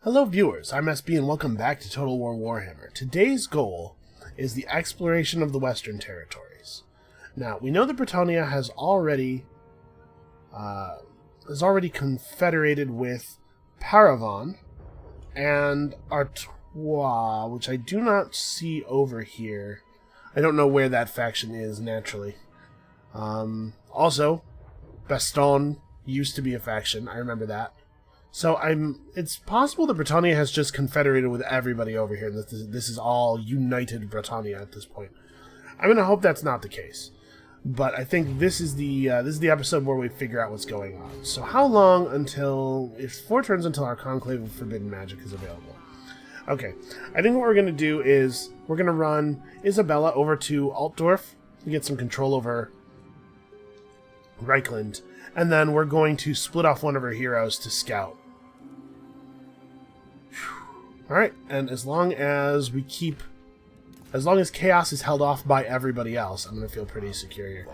Hello viewers, I'm SB and welcome back to Total War Warhammer. Today's goal is the exploration of the Western Territories. Now, we know that Britannia has already confederated with Paravon and Artois, which I do not see over here. I don't know where that faction is, naturally. Also, Baston used to be a faction, I remember that. So it's possible that Britannia has just confederated with everybody over here, and that this is all united Britannia at this point. I'm going to hope that's not the case. But I think this is the episode where we figure out what's going on. So how long until... It's 4 turns until our Conclave of Forbidden Magic is available. Okay, I think what we're going to do is we're going to run Isabella over to Altdorf to get some control over Reichland. And then we're going to split off one of our heroes to scout. Alright, and as long as chaos is held off by everybody else, I'm going to feel pretty secure here.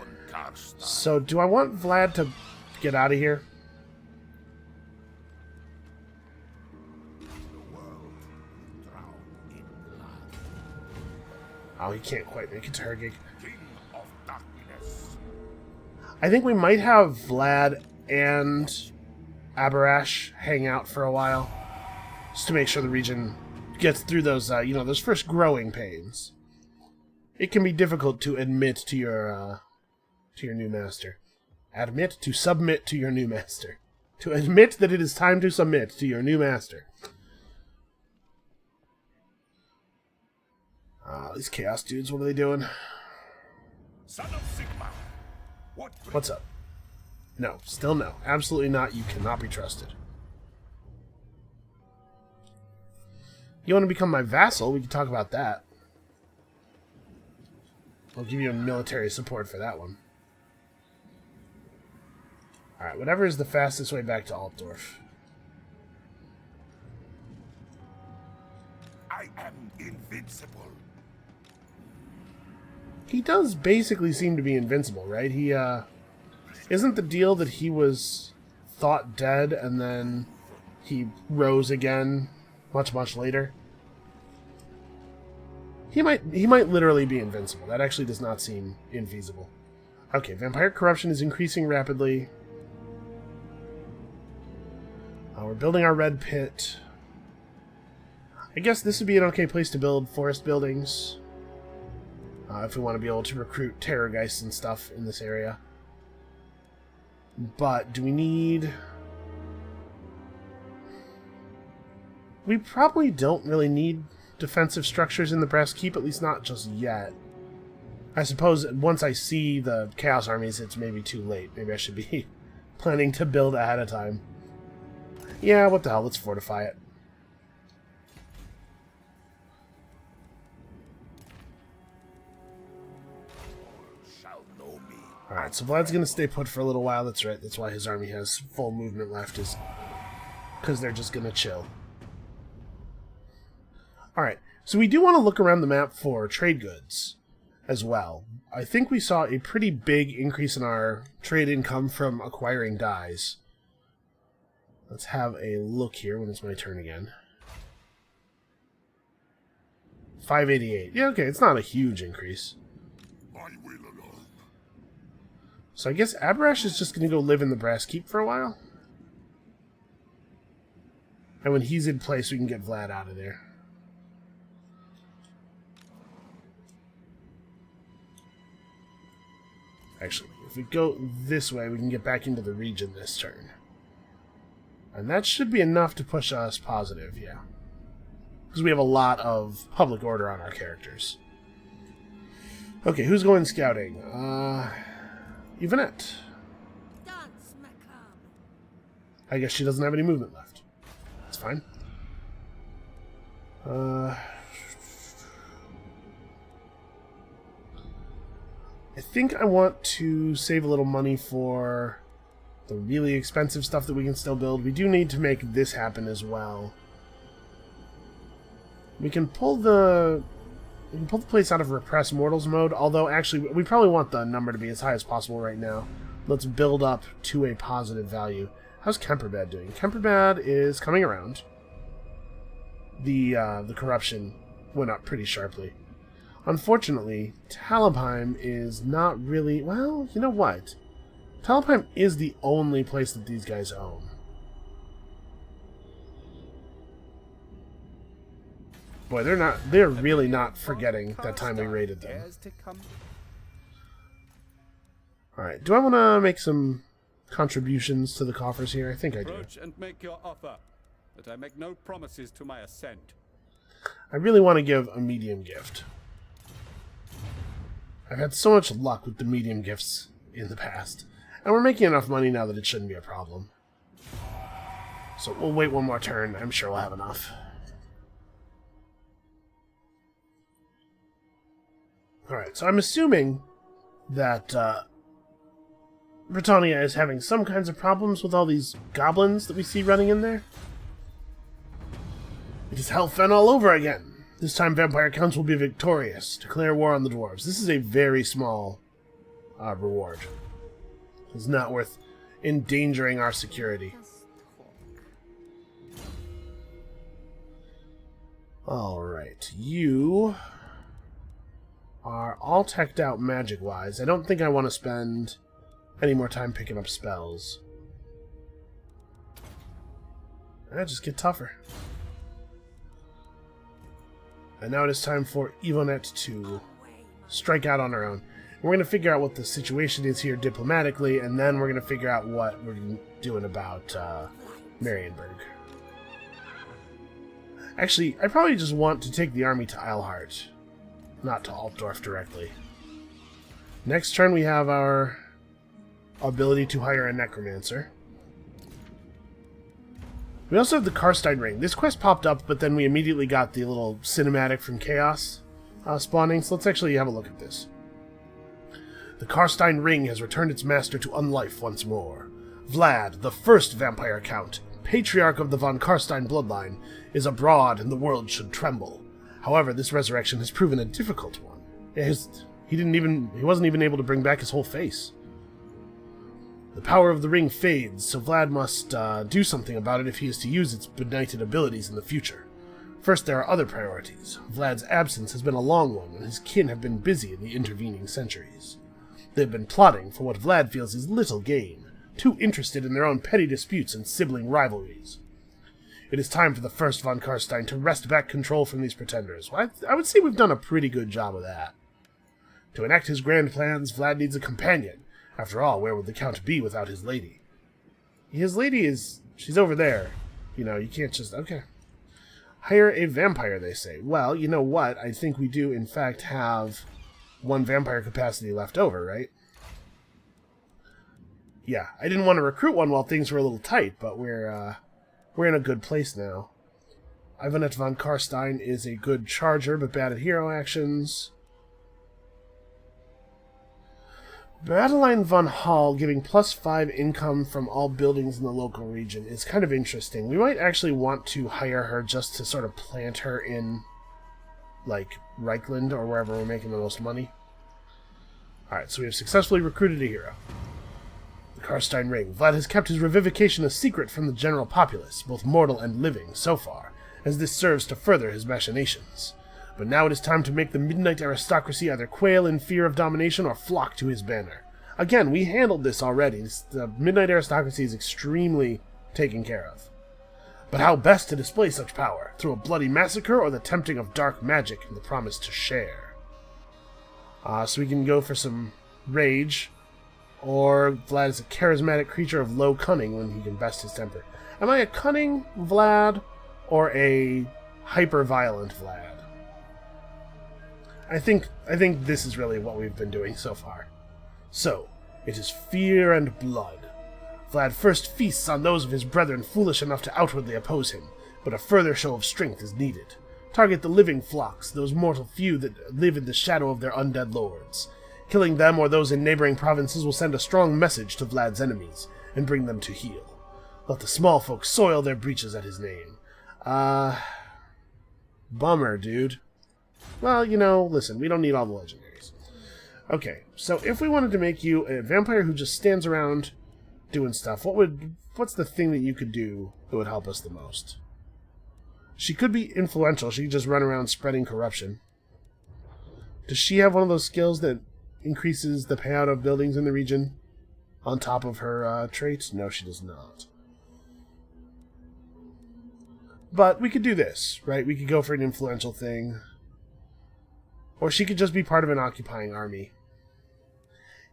So, do I want Vlad to get out of here? Oh, he can't quite make it to Hergig. I think we might have Vlad and Abarash hang out for a while, just to make sure the region gets through those, those first growing pains. It can be difficult to admit to your new master. To submit to your new master. To admit that it is time to submit to your new master. These chaos dudes, what are they doing? Son of Sigma. What's up? No, still no. Absolutely not. You cannot be trusted. You want to become my vassal? We can talk about that. I'll give you military support for that one. Alright, whatever is the fastest way back to Altdorf. I am invincible. He does basically seem to be invincible, right? He, isn't the deal that he was thought dead and then he rose again much later? He might literally be invincible. That actually does not seem infeasible. Okay, vampire corruption is increasing rapidly. We're building our red pit. I guess this would be an okay place to build forest buildings. If we want to be able to recruit terrorgeists and stuff in this area. But do we need... We probably don't really need defensive structures in the Brass Keep, at least not just yet. I suppose once I see the Chaos Armies, it's maybe too late. Maybe I should be planning to build ahead of time. Yeah, what the hell, let's fortify it. Alright, so Vlad's going to stay put for a little while. That's right. That's why his army has full movement left, is because they're just going to chill. Alright, so we do want to look around the map for trade goods as well. I think we saw a pretty big increase in our trade income from acquiring dyes. Let's have a look here when it's my turn again. 588. Yeah, okay, it's not a huge increase. So I guess Abarash is just going to go live in the Brass Keep for a while. And when he's in place, we can get Vlad out of there. Actually, if we go this way, we can get back into the region this turn. And that should be enough to push us positive, yeah. Because we have a lot of public order on our characters. Okay, who's going scouting? Yvonette. I guess she doesn't have any movement left. That's fine. I think I want to save a little money for the really expensive stuff that we can still build. We do need to make this happen as well. We can pull the place out of Repress Mortals mode, although actually we probably want the number to be as high as possible right now. Let's build up to a positive value. How's Kemperbad doing? Kemperbad is coming around. the corruption went up pretty sharply. Unfortunately, Talabheim is not really... Well, you know what? Talabheim is the only place that these guys own. Boy, they're really not forgetting that time we raided them. Alright, do I want to make some contributions to the coffers here? I think I do. Approach and make your offer, but I make no promises to my assent. I really want to give a medium gift. I've had so much luck with the medium gifts in the past, and we're making enough money now that it shouldn't be a problem. So we'll wait one more turn. I'm sure we'll have enough. Alright, so I'm assuming that Britannia is having some kinds of problems with all these goblins that we see running in there. It is Hellfen all over again. This time Vampire Counts will be victorious. Declare war on the dwarves. This is a very small reward. It's not worth endangering our security. Alright, you are all teched out magic-wise. I don't think I want to spend any more time picking up spells. Just get tougher. And now it is time for Yvonette to strike out on her own. We're going to figure out what the situation is here diplomatically, and then we're going to figure out what we're doing about Marienburg. Actually, I probably just want to take the army to Eilhart, not to Altdorf directly. Next turn we have our ability to hire a necromancer. We also have the Karstein Ring. This quest popped up, but then we immediately got the little cinematic from Chaos spawning, so let's actually have a look at this. The Karstein Ring has returned its master to unlife once more. Vlad, the first vampire count, patriarch of the von Karstein bloodline, is abroad and the world should tremble. However, this resurrection has proven a difficult one. He wasn't even able to bring back his whole face. The power of the ring fades, so Vlad must do something about it if he is to use its benighted abilities in the future. First, there are other priorities. Vlad's absence has been a long one, and his kin have been busy in the intervening centuries. They have been plotting for what Vlad feels is little gain, too interested in their own petty disputes and sibling rivalries. It is time for the first von Karstein to wrest back control from these pretenders. Well, I would say we've done a pretty good job of that. To enact his grand plans, Vlad needs a companion. After all, where would the Count be without his lady? His lady she's over there. You know, you can't just... Okay. Hire a vampire, they say. Well, you know what? I think we do, in fact, have one vampire capacity left over, right? Yeah, I didn't want to recruit one while things were a little tight, but we're in a good place now. Ivanet von Karstein is a good charger, but bad at hero actions. Madeline von Hall giving +5 income from all buildings in the local region is kind of interesting. We might actually want to hire her just to sort of plant her in, like, Reichland or wherever we're making the most money. Alright, so we have successfully recruited a hero. The Karstein Ring. Vlad has kept his revivification a secret from the general populace, both mortal and living, so far, as this serves to further his machinations. But now it is time to make the midnight aristocracy either quail in fear of domination or flock to his banner. Again, we handled this already. The midnight aristocracy is extremely taken care of. But how best to display such power? Through a bloody massacre or the tempting of dark magic and the promise to share? So we can go for some rage, or Vlad is a charismatic creature of low cunning when he can best his temper. Am I a cunning Vlad or a hyper-violent Vlad? I think this is really what we've been doing so far. So, it is fear and blood. Vlad first feasts on those of his brethren foolish enough to outwardly oppose him, but a further show of strength is needed. Target the living flocks, those mortal few that live in the shadow of their undead lords. Killing them or those in neighboring provinces will send a strong message to Vlad's enemies, and bring them to heel. Let the small folk soil their breeches at his name. Bummer, dude. Well, you know, listen, we don't need all the legendaries. Okay, so if we wanted to make you a vampire who just stands around doing stuff, what's the thing that you could do that would help us the most? She could be influential. She could just run around spreading corruption. Does she have one of those skills that increases the payout of buildings in the region on top of her traits? No, she does not. But we could do this, right? We could go for an influential thing. Or she could just be part of an occupying army.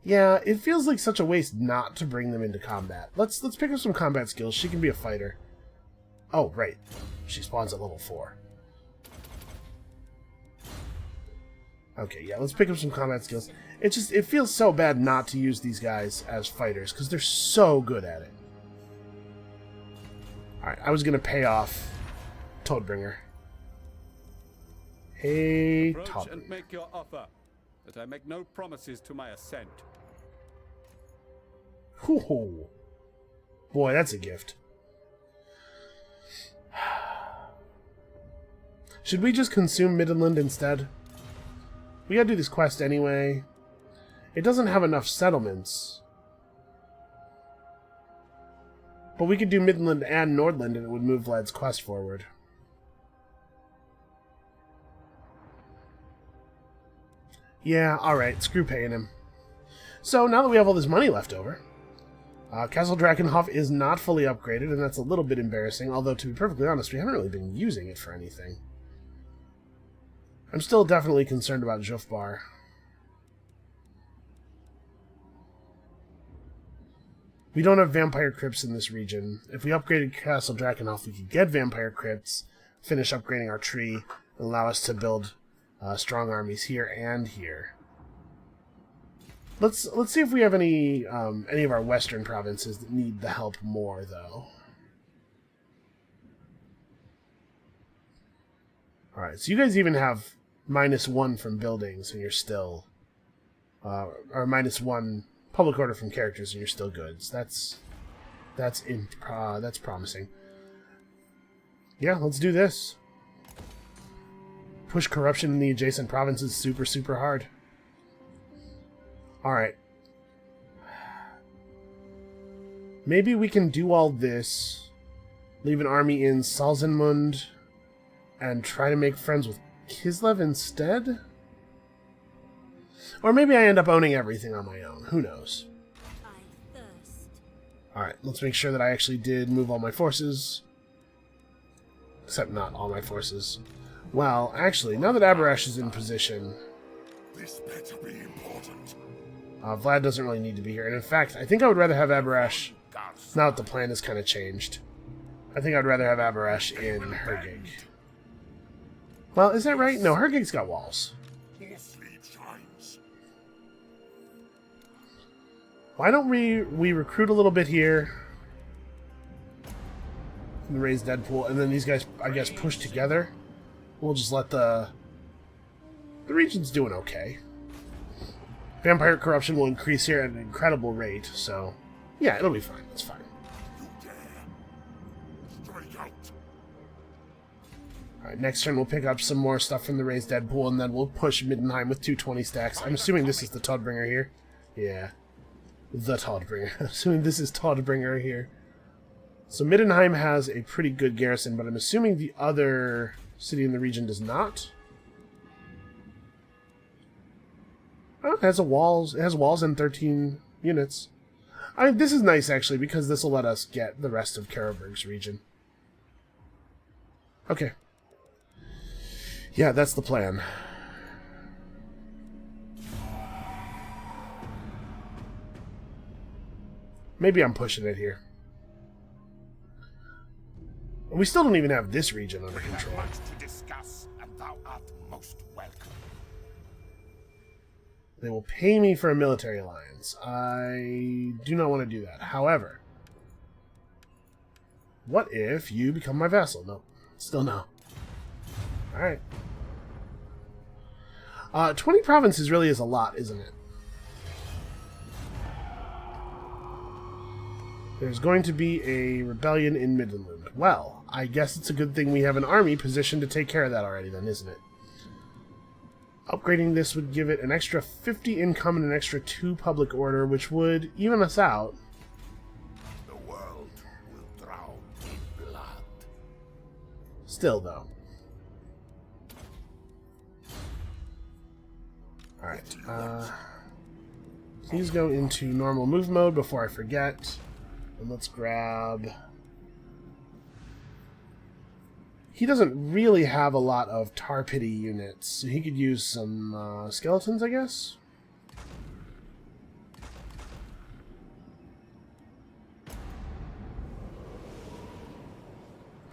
Yeah, it feels like such a waste not to bring them into combat. Let's pick up some combat skills. She can be a fighter. Oh, right. She spawns at level 4. Okay, yeah, let's pick up some combat skills. It feels so bad not to use these guys as fighters, because they're so good at it. Alright, I was going to pay off Toadbringer. Hey, Approach and make your offer, that I make no promises to my assent. Ooh. Boy, that's a gift. Should we just consume Midland instead? We gotta do this quest anyway. It doesn't have enough settlements. But we could do Midland and Nordland and it would move Vlad's quest forward. Yeah, alright, screw paying him. So, now that we have all this money left over, Castle Drakenhof is not fully upgraded, and that's a little bit embarrassing, although, to be perfectly honest, we haven't really been using it for anything. I'm still definitely concerned about Jufbar. We don't have vampire crypts in this region. If we upgraded Castle Drakenhof, we could get vampire crypts, finish upgrading our tree, and allow us to build strong armies here and here. Let's see if we have any of our western provinces that need the help more, though. Alright, so you guys even have -1 from buildings, and you're still... or -1 public order from characters, and you're still good. So that's promising. Yeah, let's do this. Push corruption in the adjacent provinces super, super hard. Alright. Maybe we can do all this, leave an army in Salzenmund, and try to make friends with Kislev instead? Or maybe I end up owning everything on my own. Who knows? Alright, let's make sure that I actually did move all my forces. Except not all my forces. Well, actually, now that Abarash is in position... This better be important. Vlad doesn't really need to be here. And in fact, I think I would rather have Abarash... Now that the plan has kind of changed. I think I'd rather have Abarash in Hergig. Well, is that right? No, Hergig's got walls. Why don't we recruit a little bit here? And raise Deadpool, and then these guys, I guess, push together. We'll just let the region's doing okay. Vampire corruption will increase here at an incredible rate, so yeah, it'll be fine. It's fine. Alright, next turn we'll pick up some more stuff from the raised Deadpool, and then we'll push Middenheim with 220 stacks. I'm assuming this is the Toddbringer here. Yeah. The Toddbringer. I'm assuming this is Toddbringer here. So Middenheim has a pretty good garrison, but I'm assuming the other city in the region does not. Oh, it has walls. It has walls and 13 units. This is nice, actually, because this will let us get the rest of Karaberg's region. Okay. Yeah, that's the plan. Maybe I'm pushing it here. We still don't even have this region under control. To discuss, and thou art most welcome. They will pay me for a military alliance. I do not want to do that. However, what if you become my vassal? No. Still no. Alright. 20 provinces really is a lot, isn't it? There's going to be a rebellion in Midland. Well, I guess it's a good thing we have an army positioned to take care of that already then, isn't it? Upgrading this would give it an extra 50 income and an extra 2 public order, which would even us out. The world will drown in blood. Still, though. Alright. Please go into normal move mode before I forget. And let's grab... He doesn't really have a lot of tar pity units, so he could use some skeletons, I guess?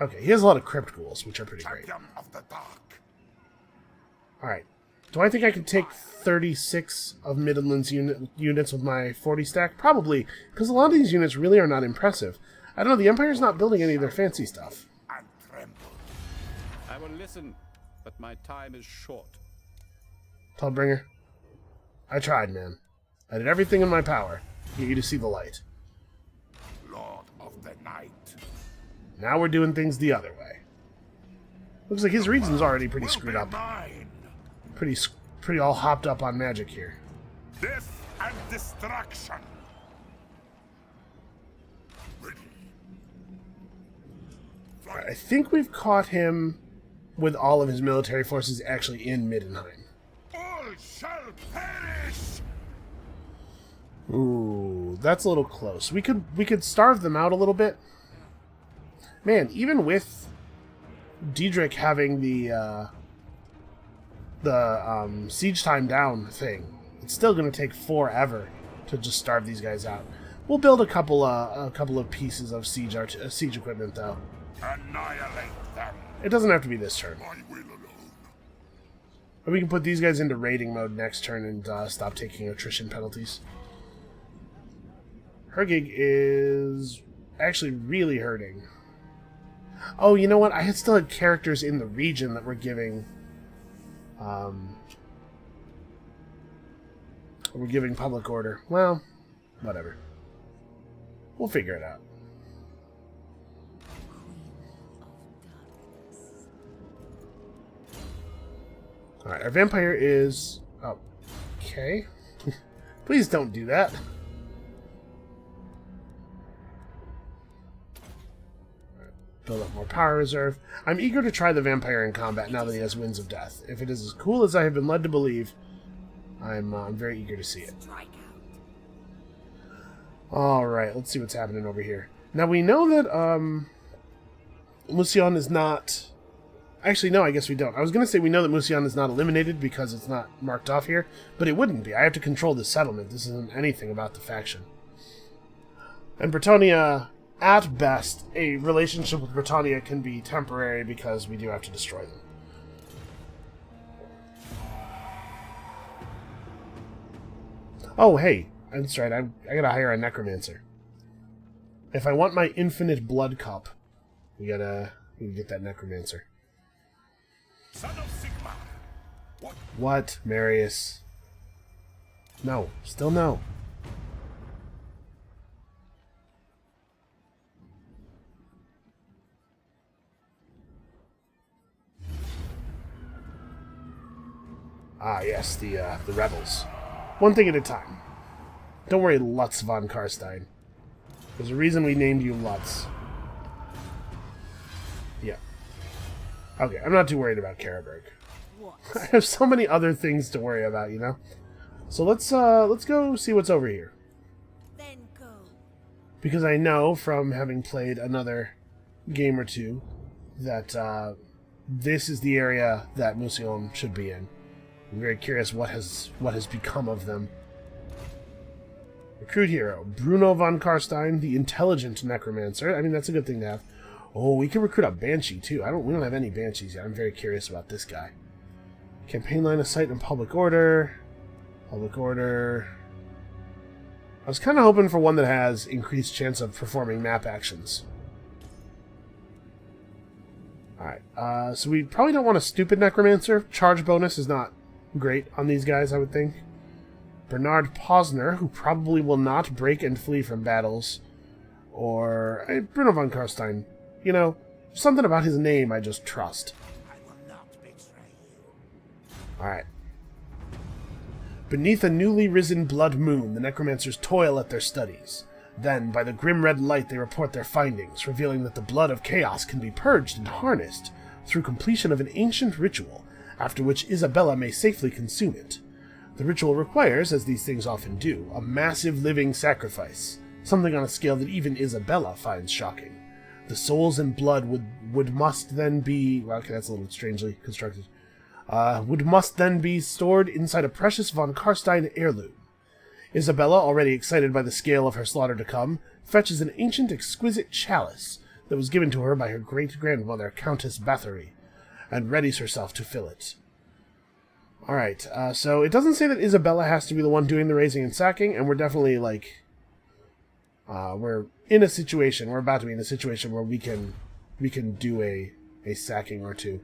Okay, he has a lot of crypt ghouls, which are pretty great. Alright. Do I think I can take 36 of Midland's units with my 40 stack? Probably, because a lot of these units really are not impressive. I don't know, the Empire's not building any of their fancy stuff. I will listen, but my time is short. Tallbringer, I tried, man. I did everything in my power to get you to see the light. Lord of the Night. Now we're doing things the other way. Looks like his region's already pretty screwed up. Pretty all hopped up on magic here. Death and destruction. Right, I think we've caught him with all of his military forces actually in Middenheim. All shall perish. Ooh, that's a little close. We could starve them out a little bit. Man, even with Diedrich having the siege time down thing, it's still going to take forever to just starve these guys out. We'll build a couple of pieces of siege equipment though. Annihilate them. It doesn't have to be this turn. My will alone. But we can put these guys into raiding mode next turn and stop taking attrition penalties. Hergig is actually really hurting. Oh, you know what? I still had characters in the region that were giving public order. Well, whatever. We'll figure it out. Alright, our vampire is... Oh, okay. Please don't do that. Build up more power reserve. I'm eager to try the vampire in combat now that he has Winds of Death. If it is as cool as I have been led to believe, I'm very eager to see it. Alright, let's see what's happening over here. Now we know that Musion is not... Actually, no, I guess we don't. I was going to say we know that Musion is not eliminated because it's not marked off here, but it wouldn't be. I have to control this settlement. This isn't anything about the faction. And Bretonnia... At best, a relationship with Britannia can be temporary because we do have to destroy them. Oh, hey, that's right, I gotta hire a necromancer. If I want my infinite blood cup, we gotta get that necromancer. Son of Sigma. What, Marius? No, still no. Ah, yes, the rebels. One thing at a time. Don't worry, Lutz von Karstein. There's a reason we named you Lutz. Yeah. Okay, I'm not too worried about Karaberg. I have so many other things to worry about, you know? So let's go see what's over here. Then go. Because I know from having played another game or two that this is the area that Musion should be in. I'm very curious what has become of them. Recruit hero. Bruno von Karstein, the intelligent necromancer. I mean, that's a good thing to have. Oh, we can recruit a Banshee, too. We don't have any Banshees yet. I'm very curious about this guy. Campaign line of sight and public order. Public order. I was kind of hoping for one that has increased chance of performing map actions. Alright, so we probably don't want a stupid necromancer. Charge bonus is not great on these guys, I would think. Bernard Posner, who probably will not break and flee from battles. Or Bruno von Karstein. You know, something about his name I just trust. I will not betray you. Alright. Beneath a newly risen blood moon, the necromancers toil at their studies. Then, by the grim red light, they report their findings, revealing that the blood of chaos can be purged and harnessed. through completion of an ancient ritual, after which Isabella may safely consume it. The ritual requires, as these things often do, a massive living sacrifice, something on a scale that even Isabella finds shocking. The souls and blood would must then be... Well, okay, that's a little strangely constructed. Must then be stored inside a precious von Karstein heirloom. Isabella, already excited by the scale of her slaughter to come, fetches an ancient exquisite chalice that was given to her by her great-grandmother, Countess Bathory, and readies herself to fill it. Alright, so it doesn't say that Isabella has to be the one doing the raising and sacking, and we're definitely, like... we're in a situation, we're about to be in a situation where we can do a sacking or two.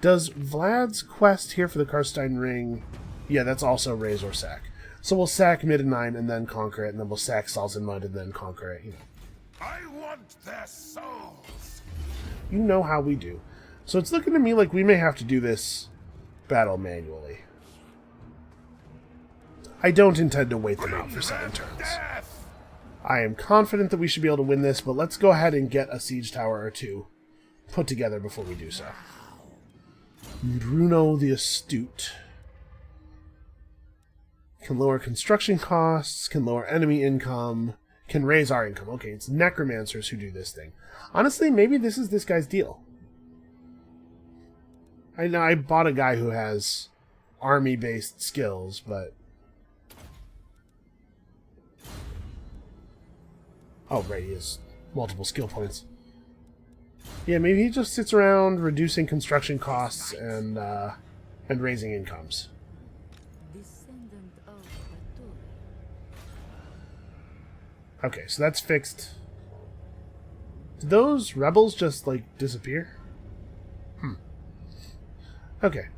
Does Vlad's quest here for the Karstein ring... Yeah, that's also raise or sack. So we'll sack Middenheim and then conquer it, and then we'll sack Salzenmund and then conquer it, you know. I want their souls. You know how we do. So it's looking to me like we may have to do this battle manually. I don't intend to wait them out for 7 turns. I am confident that we should be able to win this, but let's go ahead and get a siege tower or 2 put together before we do so. Bruno the Astute. Can lower construction costs, can lower enemy income, can raise our income. Okay, it's necromancers who do this thing. Honestly, maybe this is this guy's deal. I know I bought a guy who has army-based skills, but... Oh, right, he has multiple skill points. Yeah, maybe he just sits around reducing construction costs and raising incomes. Okay, so that's fixed. Did those rebels just, like, disappear? Okay.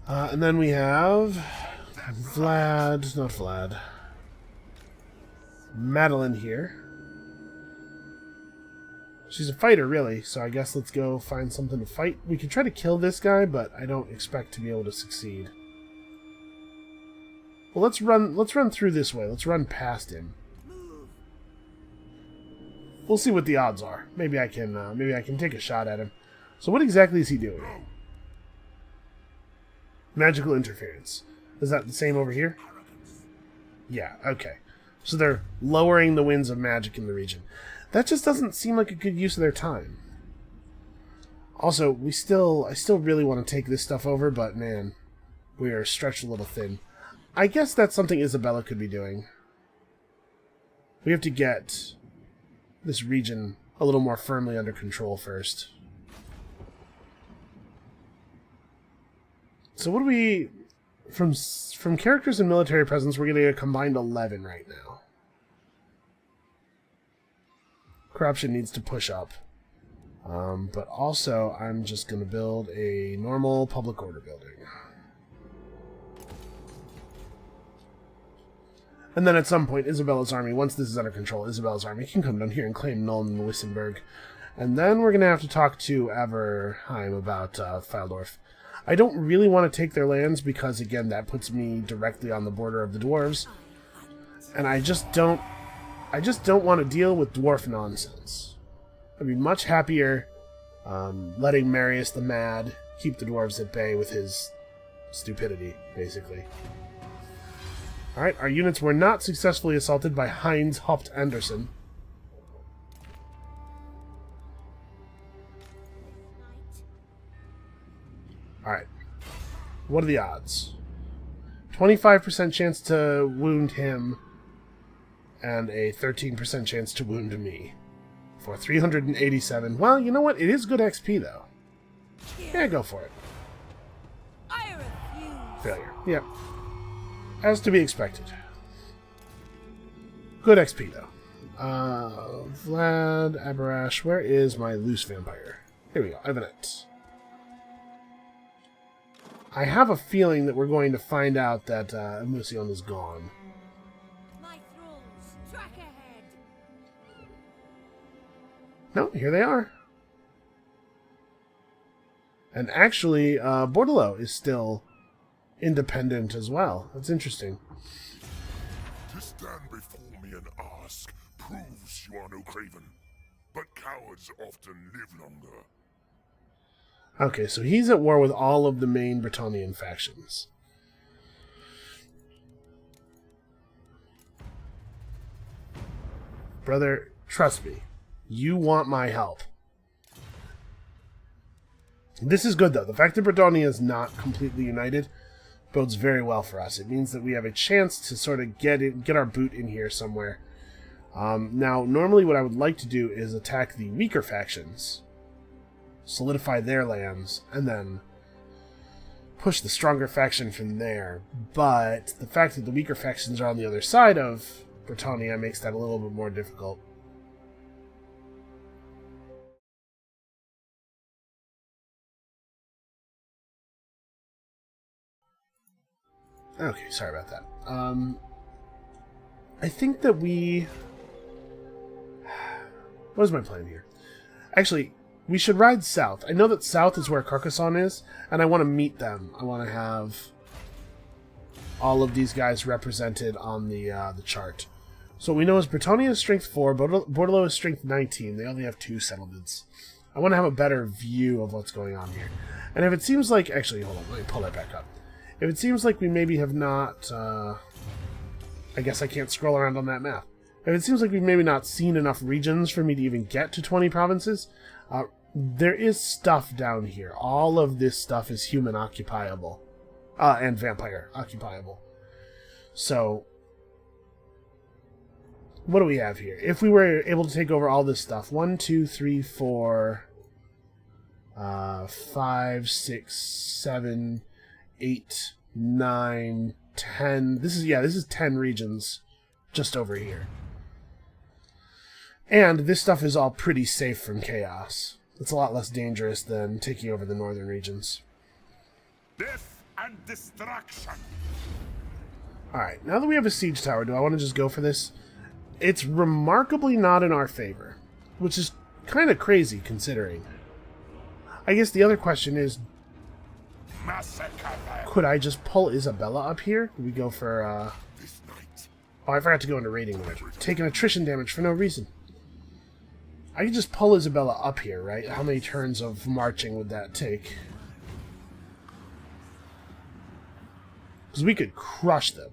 And then we have... Vlad... Not Vlad. Madeline here. She's a fighter, really, so I guess let's go find something to fight. We could try to kill this guy, but I don't expect to be able to succeed. Well, let's run through this way. Let's run past him. We'll see what the odds are. Maybe I can take a shot at him. So what exactly is he doing? Magical interference. Is that the same over here? Yeah, okay. So they're lowering the winds of magic in the region. That just doesn't seem like a good use of their time. Also, I still really want to take this stuff over, but man, we are stretched a little thin. I guess that's something Isabella could be doing. We have to get this region a little more firmly under control first. So what do we... From characters and military presence, we're getting a combined 11 right now. Corruption needs to push up. But also, I'm just going to build a normal public order building. And then at some point, Isabella's army, once this is under control, Isabella's army can come down here and claim Nuln and Wissenberg. And then we're going to have to talk to Averheim about Faldorf. I don't really want to take their lands because, again, that puts me directly on the border of the dwarves. And I just don't want to deal with dwarf nonsense. I'd be much happier letting Marius the Mad keep the dwarves at bay with his stupidity, basically. Alright, our units were not successfully assaulted by Heinz Haupt Andersen. Alright. What are the odds? 25% chance to wound him, and a 13% chance to wound me. For 387. Well, you know what? It is good XP, though. Yeah, go for it. Failure. Yep. As to be expected. Good XP, though. Vlad, Abarash, where is my loose vampire? Here we go, Evanet. I have a feeling that we're going to find out that Emusion is gone. My thralls, track ahead. No, here they are. And actually, Bordelot is still independent as well. That's interesting. To stand before me and ask proves you are no craven. But cowards often live longer. Okay, so he's at war with all of the main Bretonnian factions. Brother, trust me. You want my help. This is good, though. The fact that Bretonnia is not completely united bodes very well for us. It means that we have a chance to sort of get our boot in here somewhere. Now, normally what I would like to do is attack the weaker factions, solidify their lands, and then push the stronger faction from there. But the fact that the weaker factions are on the other side of Bretonnia makes that a little bit more difficult. Okay, sorry about that. I think that we... What is my plan here? Actually, we should ride south. I know that south is where Carcassonne is, and I want to meet them. I want to have all of these guys represented on the chart. So what we know is Bretonnia is strength 4, Bordelot is strength 19. They only have 2 settlements. I want to have a better view of what's going on here. And if it seems like... Actually, hold on, let me pull that back up. If it seems like we maybe have not... I guess I can't scroll around on that map. If it seems like we've maybe not seen enough regions for me to even get to 20 provinces, there is stuff down here. All of this stuff is human occupiable. And vampire occupiable. So, what do we have here? If we were able to take over all this stuff, 1, 2, 3, 4, 5, 6, 7, 8, 9, 10. This is 10 regions just over here. And this stuff is all pretty safe from chaos. It's a lot less dangerous than taking over the northern regions. Death and destruction. Alright, now that we have a siege tower, do I want to just go for this? It's remarkably not in our favor, which is kind of crazy considering. I guess the other question is, could I just pull Isabella up here? Could we go for, This night. Oh, I forgot to go into raiding mode. Taking attrition damage for no reason. I could just pull Isabella up here, right? How many turns of marching would that take? Because we could crush them.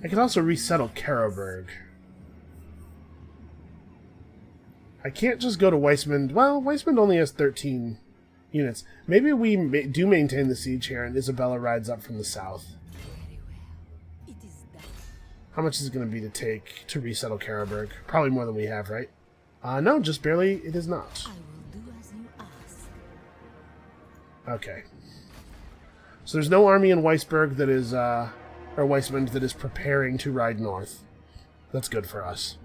I could also resettle Karabberg. I can't just go to Weissmund. Well, Weissmund only has 13 units. Maybe we do maintain the siege here and Isabella rides up from the south. How much is it going to be to take to resettle Karabberg? Probably more than we have, right? No, just barely. It is not. I will do as you ask. Okay. So there's no army in Weisberg that is, or Weissmund that is preparing to ride north. That's good for us.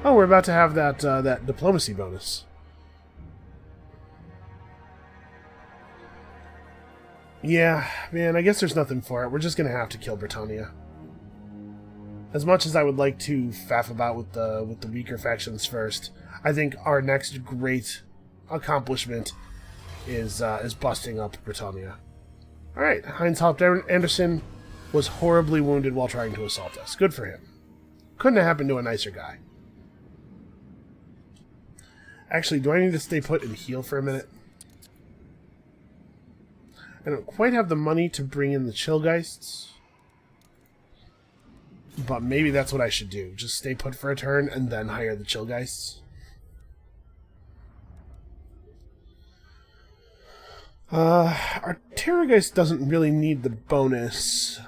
Oh, we're about to have that that diplomacy bonus. Yeah, man, I guess there's nothing for it. We're just gonna have to kill Bretonnia. As much as I would like to faff about with the weaker factions first, I think our next great accomplishment is busting up Bretonnia. All right, Heinz Haupt Anderson was horribly wounded while trying to assault us. Good for him. Couldn't have happened to a nicer guy. Actually, do I need to stay put and heal for a minute? I don't quite have the money to bring in the Chillgeists. But maybe that's what I should do. Just stay put for a turn and then hire the Chillgeists. Our Terrorgeist doesn't really need the bonus.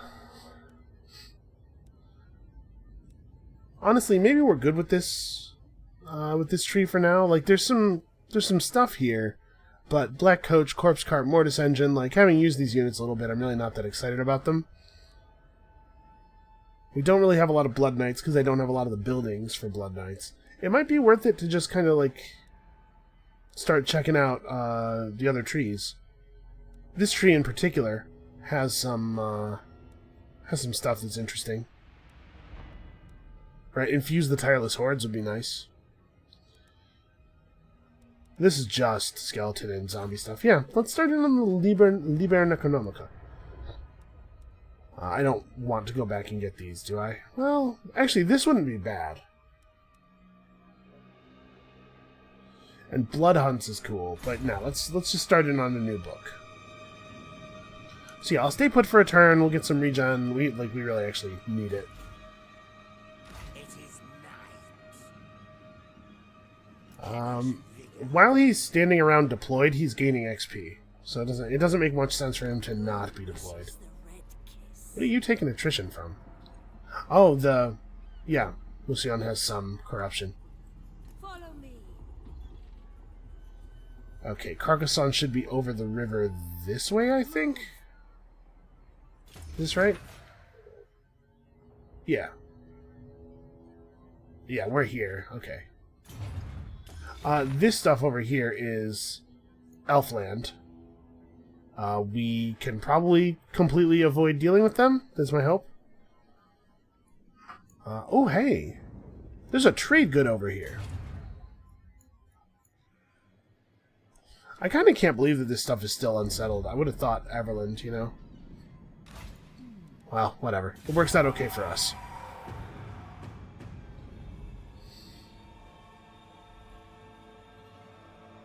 Honestly, maybe we're good with this tree for now. Like, there's some stuff here. But Black Coach, Corpse Cart, Mortis Engine, like, having used these units a little bit, I'm really not that excited about them. We don't really have a lot of Blood Knights, because I don't have a lot of the buildings for Blood Knights. It might be worth it to just kind of, like, start checking out the other trees. This tree in particular has some stuff that's interesting. Right, infuse the Tireless Hordes would be nice. This is just skeleton and zombie stuff. Yeah, let's start in on the Liber Economica. I don't want to go back and get these, do I? Well, actually, this wouldn't be bad. And Blood Hunts is cool, but no, let's just start in on a new book. So yeah, I'll stay put for a turn. We'll get some regen. We really actually need it. While he's standing around deployed, he's gaining XP. So it doesn't make much sense for him to not be deployed. What are you taking attrition from? Oh, yeah, Lucian has some corruption. Follow me. Okay, Carcassonne should be over the river this way, I think? Is this right? Yeah. Yeah, we're here. Okay. This stuff over here is Elfland. We can probably completely avoid dealing with them. That's my hope. Oh, hey. There's a trade good over here. I kind of can't believe that this stuff is still unsettled. I would have thought Everland, you know? Well, whatever. It works out okay for us.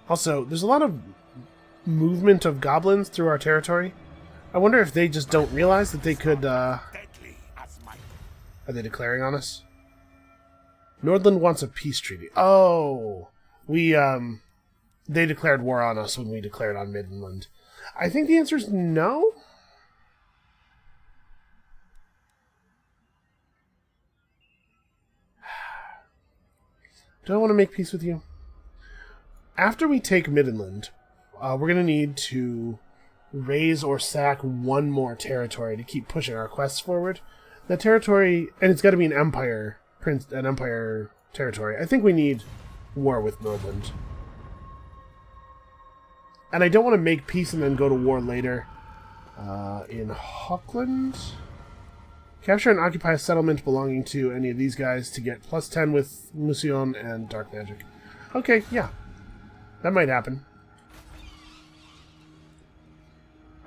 Also, there's a lot of movement of goblins through our territory. I wonder if they just don't realize that they could, Are they declaring on us? Nordland wants a peace treaty. Oh! They declared war on us when we declared on Midland. I think the answer is no? Do I want to make peace with you? After we take Midland, we're going to need to raise or sack one more territory to keep pushing our quests forward. That territory, and it's got to be an empire territory. I think we need war with Nordland. And I don't want to make peace and then go to war later. In Hockland? Capture and occupy a settlement belonging to any of these guys to get +10 with Musion and Dark Magic. Okay, yeah. That might happen.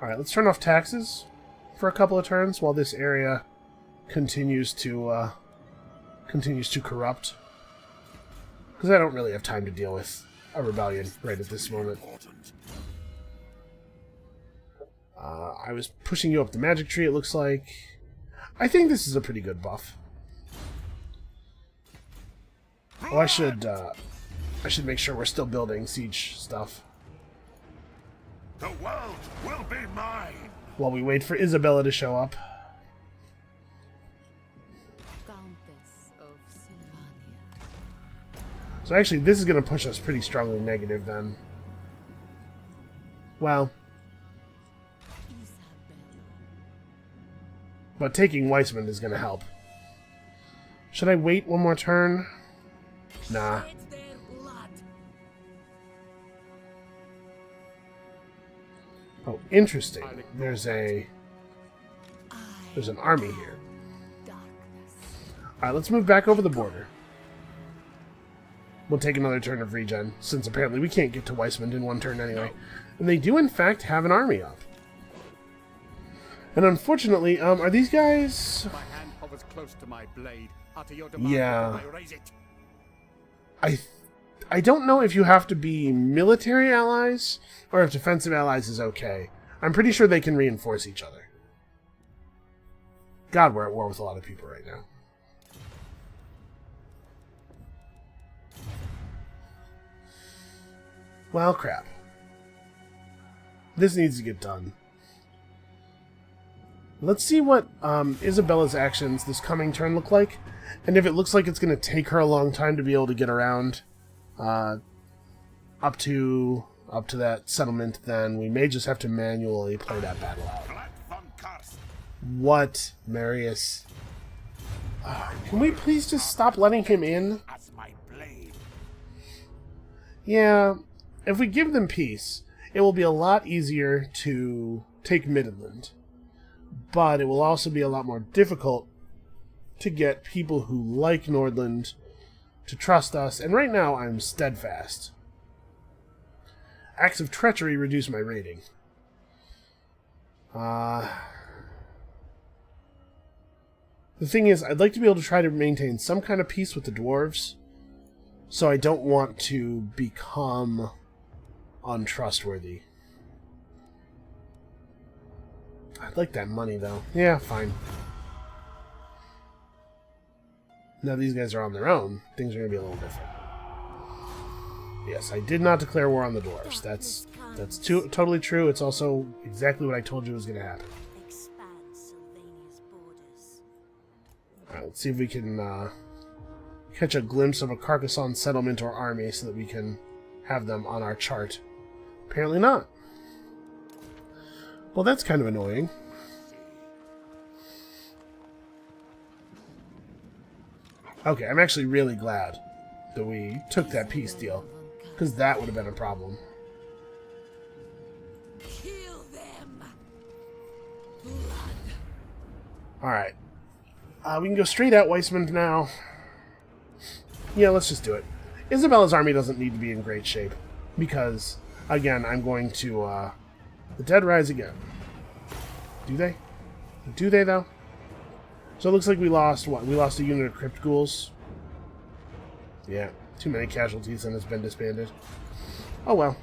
Alright, let's turn off taxes for a couple of turns while this area continues to corrupt. Because I don't really have time to deal with a rebellion right at this moment. I was pushing you up the magic tree, it looks like. I think this is a pretty good buff. Oh, I should make sure we're still building siege stuff. The world will be mine. While we wait for Isabella to show up. Countess of Sylvania. So actually, this is going to push us pretty strongly negative then. Well. But taking Weissman is going to help. Should I wait one more turn? Nah. Oh, interesting. There's an army here. Alright, let's move back over the border. We'll take another turn of regen, since apparently we can't get to Weissman in one turn anyway. And they do in fact have an army up. And unfortunately, are these guys... My hand hovers close to my blade. Utter your demand, yeah. I raise it. I don't know if you have to be military allies, or if defensive allies is okay. I'm pretty sure they can reinforce each other. God, we're at war with a lot of people right now. Well, crap. This needs to get done. Let's see what Isabella's actions this coming turn look like, and if it looks like it's going to take her a long time to be able to get around up to that settlement, then we may just have to manually play that battle out. What, Marius? Can we please just stop letting him in? Yeah, if we give them peace, it will be a lot easier to take Midland. But it will also be a lot more difficult to get people who like Nordland to trust us. And right now, I'm steadfast. Acts of treachery reduce my rating. The thing is, I'd like to be able to try to maintain some kind of peace with the dwarves, so I don't want to become untrustworthy. I'd like that money, though. Yeah, fine. Now these guys are on their own. Things are going to be a little different. Yes, I did not declare war on the dwarves. That's totally true. It's also exactly what I told you was going to happen. Alright, let's see if we can catch a glimpse of a Carcassonne settlement or army so that we can have them on our chart. Apparently not. Well, that's kind of annoying. Okay, I'm actually really glad that we took that peace deal, because that would have been a problem. Kill them. Alright. We can go straight at Weissman now. Yeah, let's just do it. Isabella's army doesn't need to be in great shape, because, again, I'm going to, the dead rise again. Do they? Do they, though? So it looks like we lost, what? We lost a unit of Crypt Ghouls. Yeah, too many casualties and it's been disbanded. Oh well.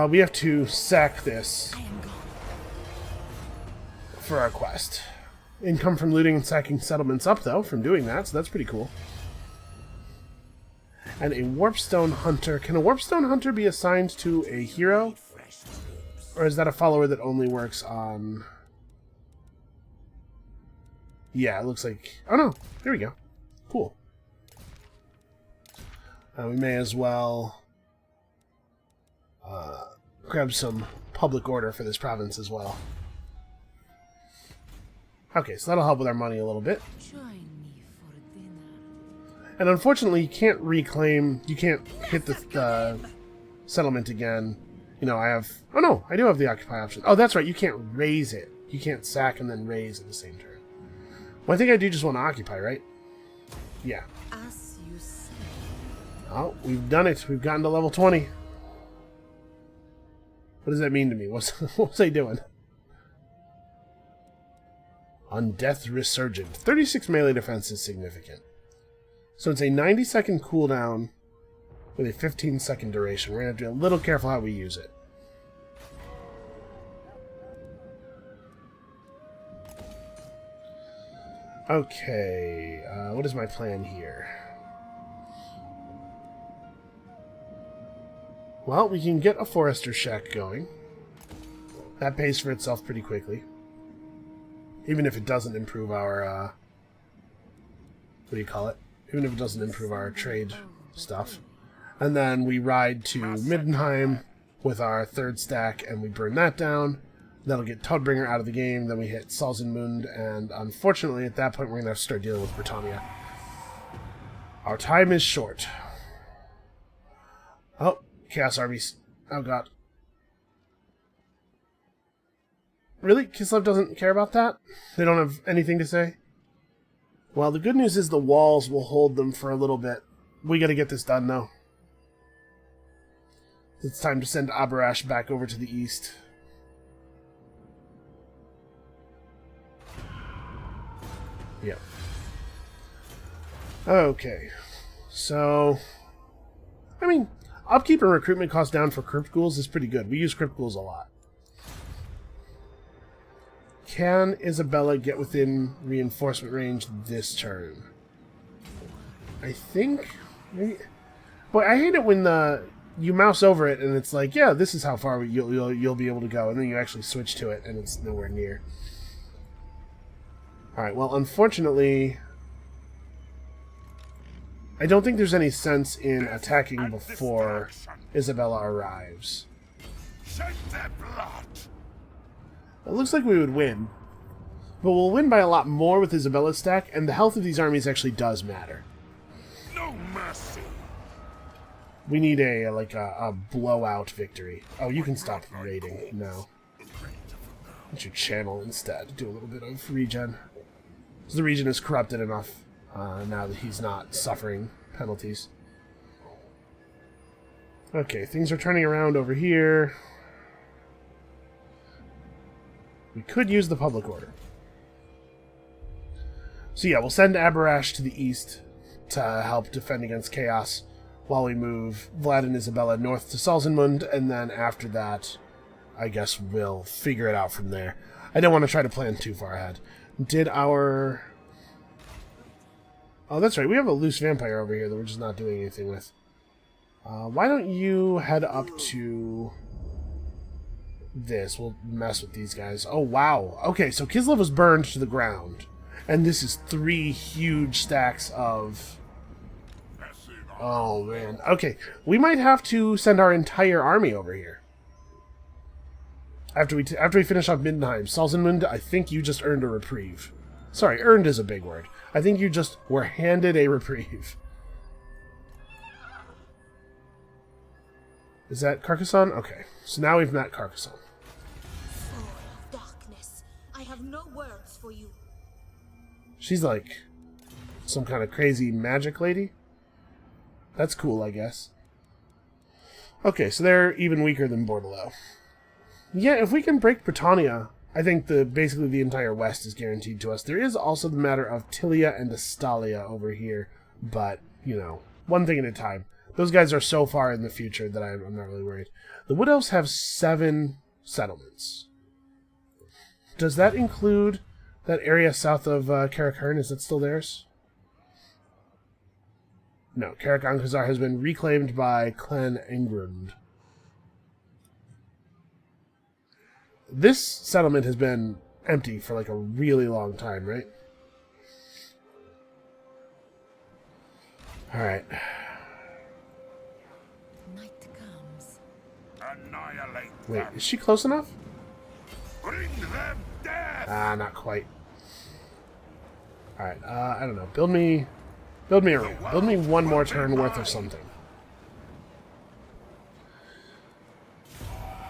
We have to sack this for our quest. Income from looting and sacking settlements up, though, from doing that, so that's pretty cool. And a Warpstone Hunter. Can a Warpstone Hunter be assigned to a hero? Or is that a follower that only works on... Yeah, it looks like... Oh no, there we go. Cool. We may as well grab some public order for this province as well. Okay, so that'll help with our money a little bit. Join me for dinner. And unfortunately, you can't reclaim... You can't hit the settlement again. You know, I have... Oh no, I do have the occupy option. Oh, that's right, you can't raise it. You can't sack and then raise at the same turn. Well, I think I do just want to occupy, right? Yeah. As you say. Oh, we've done it. We've gotten to level 20. What does that mean to me? What was I doing? Undeath Resurgent. 36 melee defense is significant. So it's a 90-second cooldown with a 15-second duration. We're going to have to be a little careful how we use it. Okay, what is my plan here? Well, we can get a Forester Shack going. That pays for itself pretty quickly. Even if it doesn't improve our, what do you call it? Even if it doesn't improve our trade stuff. And then we ride to Middenheim with our third stack, and we burn that down. That'll get Toadbringer out of the game. Then we hit Salzenmund, and unfortunately, at that point, we're going to have to start dealing with Britannia. Our time is short. Oh, Chaos Armies. Oh, God. Really? Kislev doesn't care about that? They don't have anything to say? Well, the good news is the walls will hold them for a little bit. We got to get this done, though. It's time to send Abarash back over to the east. Yep. Okay. So, I mean, upkeep and recruitment cost down for Crypt Ghouls is pretty good. We use Crypt Ghouls a lot. Can Isabella get within reinforcement range this turn? I think... Maybe... Boy, I hate it when you mouse over it and it's like, yeah, this is how far you'll be able to go, and then you actually switch to it and it's nowhere near. Alright, well, unfortunately, I don't think there's any sense in attacking before Isabella arrives. It looks like we would win, but we'll win by a lot more with Isabella's stack, and the health of these armies actually does matter. No mercy. We need a blowout victory. Oh, you can stop raiding now. Let you channel instead. Do a little bit of regen. So the region is corrupted enough now that he's not suffering penalties. Okay, things are turning around over here. We could use the public order. So yeah, we'll send Abarash to the east to help defend against chaos, while we move Vlad and Isabella north to Salzenmund, and then after that, I guess we'll figure it out from there. I don't want to try to plan too far ahead. Did our... Oh, that's right, we have a loose vampire over here that we're just not doing anything with. Why don't you head up to this? We'll mess with these guys. Oh, wow. Okay, so Kislev was burned to the ground. And this is 3 huge stacks of... Oh, man. Okay, we might have to send our entire army over here. After we finish off Middenheim. Salzenmund, I think you just earned a reprieve. Sorry, earned is a big word. I think you just were handed a reprieve. Is that Carcassonne? Okay, so now we've met Carcassonne. Soul of darkness, I have no words for you. She's like some kind of crazy magic lady. That's cool, I guess. Okay, so they're even weaker than Bordello. Yeah, if we can break Britannia, I think basically the entire west is guaranteed to us. There is also the matter of Tilia and Estalia over here, but, you know, one thing at a time. Those guys are so far in the future that I'm not really worried. The Wood Elves have 7 settlements. Does that include that area south of Karakern? Is that still theirs? No, Karak Ankazar has been reclaimed by Clan Engrund. This settlement has been empty for like a really long time, right? Alright. Night comes. Annihilate Wait, them. is she close enough? Bring them death. Ah, not quite. Alright, I don't know. Build me a ring. Build me one more turn worth of something.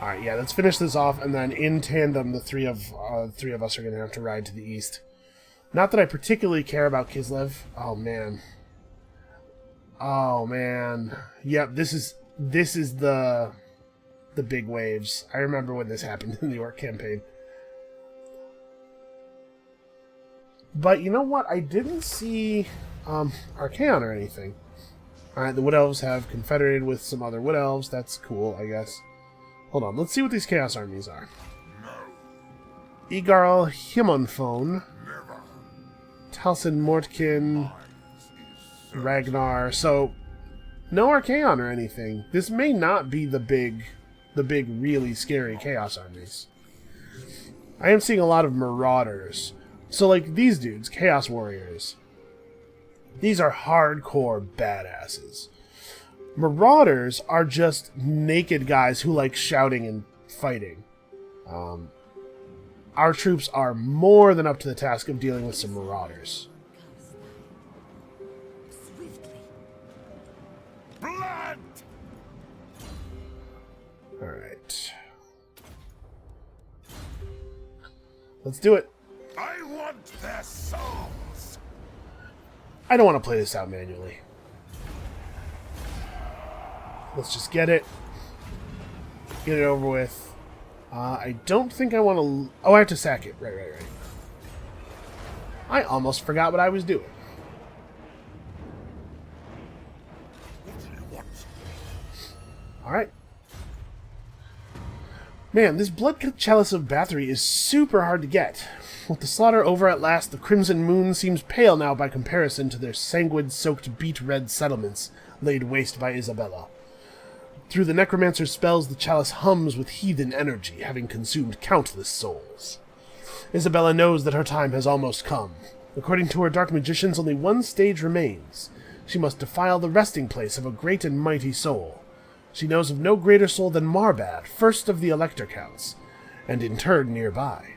Alright, yeah, let's finish this off, and then in tandem, the three of us are going to have to ride to the east. Not that I particularly care about Kislev. Oh, man. Oh, man. Yep, this is the big waves. I remember when this happened in the Orc campaign. But you know what? I didn't see Archaon or anything. Alright, the Wood Elves have confederated with some other Wood Elves. That's cool, I guess. Hold on, let's see what these Chaos armies are. Egarl Himonphone, Talsin Mortkin, Ragnar. So, no Archaon or anything. This may not be the big, really scary Chaos armies. I am seeing a lot of Marauders. So, like, these dudes, Chaos Warriors, these are hardcore badasses. Marauders are just naked guys who like shouting and fighting. Our troops are more than up to the task of dealing with some Marauders. Swiftly. Blood. Alright. Let's do it. I want their souls. I don't want to play this out manually. Let's just get it. Get it over with. I don't think I want to... Oh, I have to sack it. Right. I almost forgot what I was doing. What do you want? Alright. Man, this Blood Chalice of Bathory is super hard to get. With the slaughter over at last, the Crimson Moon seems pale now by comparison to their sanguine-soaked beet-red settlements laid waste by Isabella. Through the necromancer's spells, the chalice hums with heathen energy, having consumed countless souls. Isabella knows that her time has almost come. According to her dark magicians, only one stage remains. She must defile the resting place of a great and mighty soul. She knows of no greater soul than Marbad, first of the Elector Counts, and interred nearby.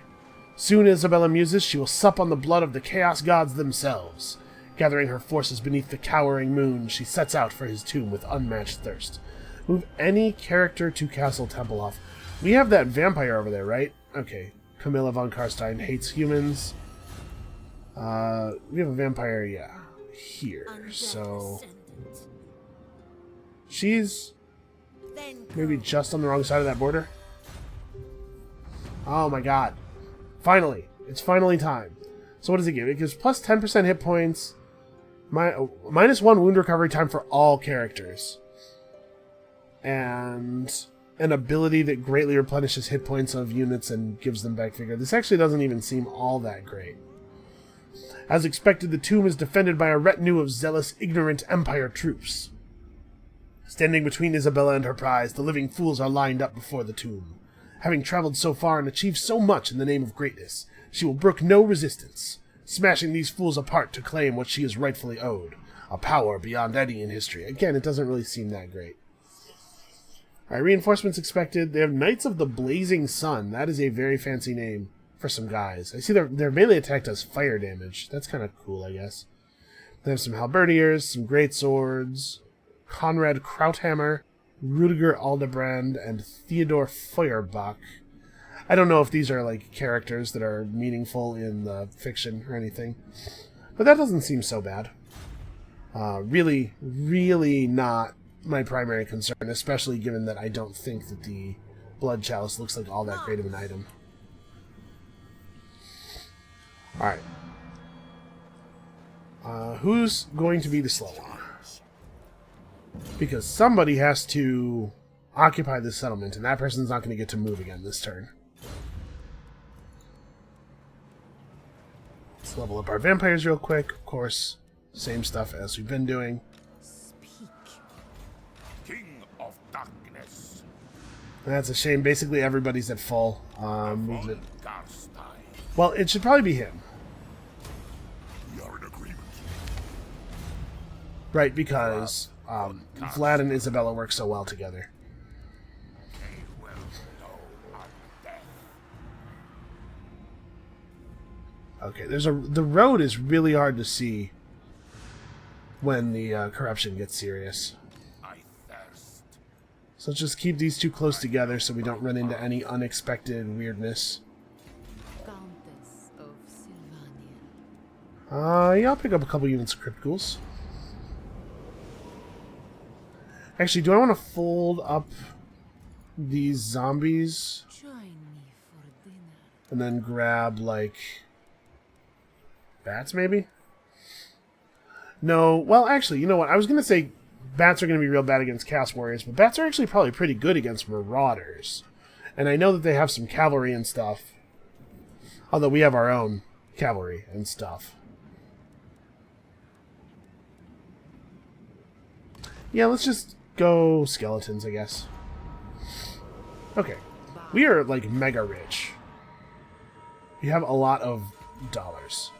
Soon, Isabella muses, she will sup on the blood of the Chaos Gods themselves. Gathering her forces beneath the cowering moon, she sets out for his tomb with unmatched thirst. Move any character to Castle Tempelhof. We have that vampire over there, right? Okay. Camilla von Karstein hates humans. We have a vampire, yeah, here. So she's maybe just on the wrong side of that border. Oh my god. Finally. It's finally time. So what does it give? It gives plus 10% hit points, minus 1 wound recovery time for all characters, and an ability that greatly replenishes hit points of units and gives them back vigor. This actually doesn't even seem all that great. As expected, the tomb is defended by a retinue of zealous, ignorant Empire troops. Standing between Isabella and her prize, the living fools are lined up before the tomb. Having traveled so far and achieved so much in the name of greatness, she will brook no resistance, smashing these fools apart to claim what she is rightfully owed, a power beyond any in history. Again, it doesn't really seem that great. Alright, reinforcements expected. They have Knights of the Blazing Sun. That is a very fancy name for some guys. I see their melee attack does fire damage. That's kind of cool, I guess. They have some halberdiers, some great swords, Conrad Krauthammer, Rudiger Aldebrand, and Theodore Feuerbach. I don't know if these are like characters that are meaningful in the fiction or anything, but that doesn't seem so bad. Really, really not my primary concern, especially given that I don't think that the Blood Chalice looks like all that great of an item. Alright. Who's going to be the slow one? Because somebody has to occupy this settlement, and that person's not going to get to move again this turn. Let's level up our vampires real quick. Of course, same stuff as we've been doing. King of Darkness. That's a shame. Basically, everybody's at full movement. Well, it should probably be him. We are in agreement. Right, because Vlad and Isabella work so well together. They will know our death. Okay, the road is really hard to see when the corruption gets serious. I thirst. So let's just keep these two close together so we don't run into any unexpected weirdness. Countess of Sylvania. Yeah, I'll pick up a couple units of Crypt Ghouls. Actually, do I want to fold up these zombies Join me for dinner. and then grab, like, bats, maybe? No, well, actually, you know what? I was going to say bats are going to be real bad against Chaos Warriors, but bats are actually probably pretty good against Marauders. And I know that they have some cavalry and stuff, although we have our own cavalry and stuff. Yeah, let's just go skeletons, I guess. Okay. We are, like, mega rich. We have a lot of dollars.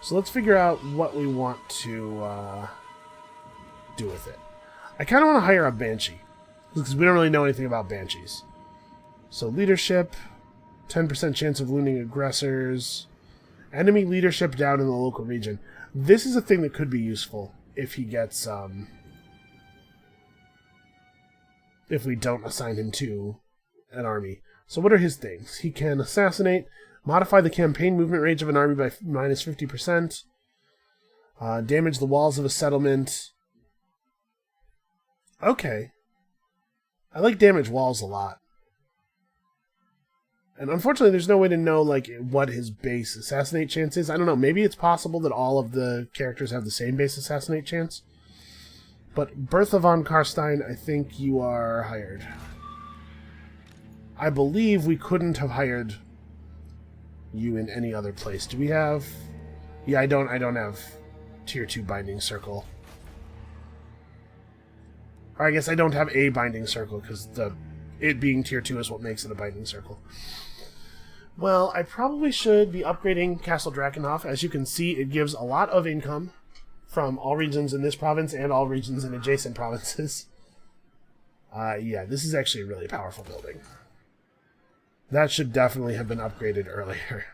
So let's figure out what we want to do with it. I kind of want to hire a Banshee, because we don't really know anything about Banshees. So leadership, 10% chance of wounding aggressors, enemy leadership down in the local region. This is a thing that could be useful if he gets... if we don't assign him to an army. So what are his things? He can assassinate, modify the campaign movement range of an army by minus 50%, damage the walls of a settlement. Okay. I like damage walls a lot. And unfortunately, there's no way to know like what his base assassinate chance is. I don't know. Maybe it's possible that all of the characters have the same base assassinate chance. But Bertha von Karstein, I think you are hired. I believe we couldn't have hired you in any other place. Do we have... Yeah, I don't have Tier 2 Binding Circle. Or I guess I don't have a Binding Circle, because it being Tier 2 is what makes it a Binding Circle. Well, I probably should be upgrading Castle Drakenhof. As you can see, it gives a lot of income from all regions in this province and all regions in adjacent provinces. Yeah, this is actually a really powerful building. That should definitely have been upgraded earlier.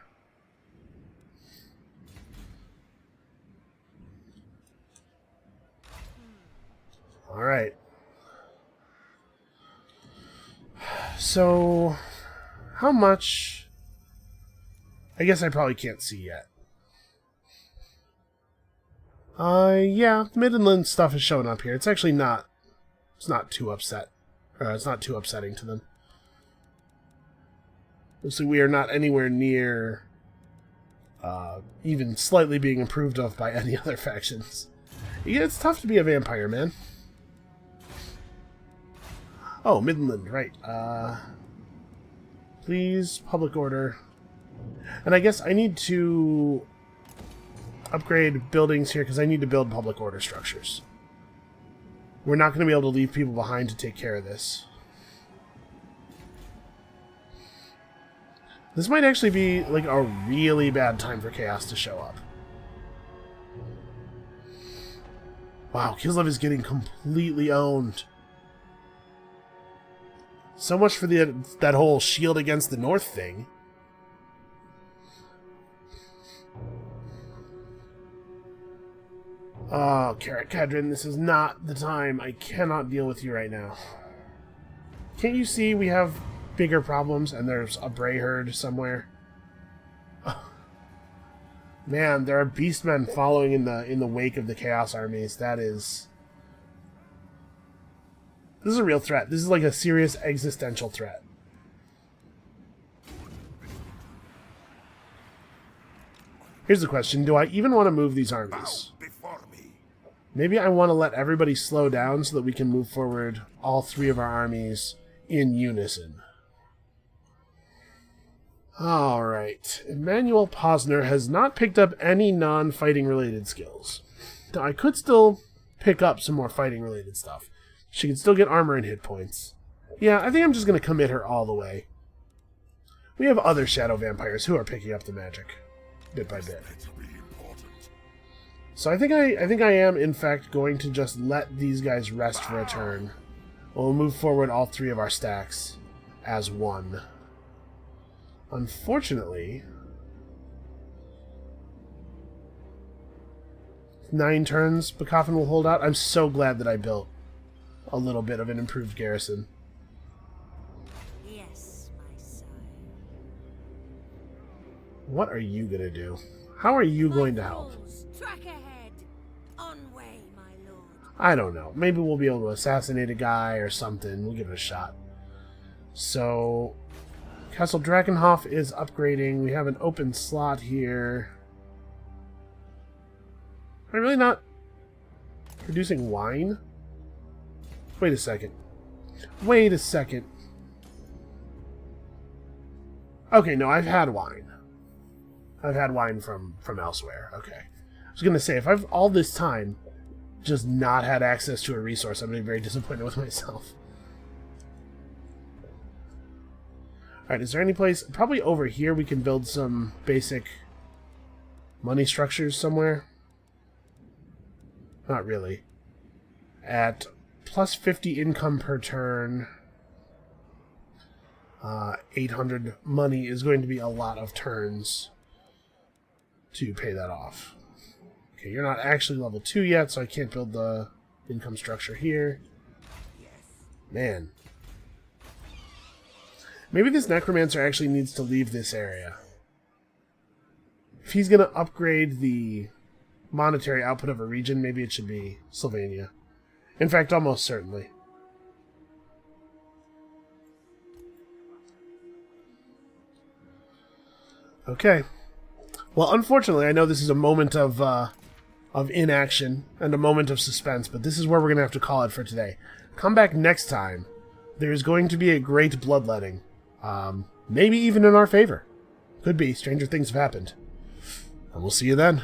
Alright. So, how much... I guess I probably can't see yet. Yeah, Midland stuff is showing up here. It's actually not... It's not too it's not too upsetting to them. Looks like we are not anywhere near even slightly being approved of by any other factions. Yeah, it's tough to be a vampire, man. Oh, Midland, right. Please, public order. And I guess I need to upgrade buildings here because I need to build public order structures. We're not going to be able to leave people behind to take care of this. This might actually be like a really bad time for chaos to show up. Wow, Kislev is getting completely owned. So much for that whole shield against the north thing. Oh, Carrot Kedron, this is not the time. I cannot deal with you right now. Can't you see we have bigger problems and there's a Bray herd somewhere? Man, there are beastmen following in the wake of the Chaos armies. This is a real threat. This is like a serious existential threat. Here's the question. Do I even want to move these armies? Maybe I want to let everybody slow down so that we can move forward all three of our armies in unison. Alright. Emmanuel Posner has not picked up any non-fighting related skills. Now, I could still pick up some more fighting related stuff. She can still get armor and hit points. Yeah, I think I'm just going to commit her all the way. We have other shadow vampires who are picking up the magic, bit by bit. So I think I am, in fact, going to just let these guys rest for a turn. We'll move forward all three of our stacks as one. Unfortunately, 9 turns, Bacofin will hold out. I'm so glad that I built a little bit of an improved garrison. Yes, my son. What are you going to do? How are you going to help? Track ahead. On way, my lord. I don't know. Maybe we'll be able to assassinate a guy or something. We'll give it a shot. So, Castle Drakenhof is upgrading. We have an open slot here. Am I really not producing wine? Wait a second. Wait a second. Okay, no, I've had wine. I've had wine from elsewhere. Okay. I was going to say, if I've all this time just not had access to a resource, I'm going to be very disappointed with myself. Alright, is there any place... Probably over here we can build some basic money structures somewhere. Not really. At plus 50 income per turn, 800 money is going to be a lot of turns to pay that off. Okay, you're not actually level 2 yet, so I can't build the income structure here. Man. Maybe this necromancer actually needs to leave this area. If he's going to upgrade the monetary output of a region, maybe it should be Sylvania. In fact, almost certainly. Okay. Well, unfortunately, I know this is a moment of inaction and a moment of suspense, but this is where we're going to have to call it for today. Come back next time. There's going to be a great bloodletting. Maybe even in our favor. Could be. Stranger things have happened. And we'll see you then.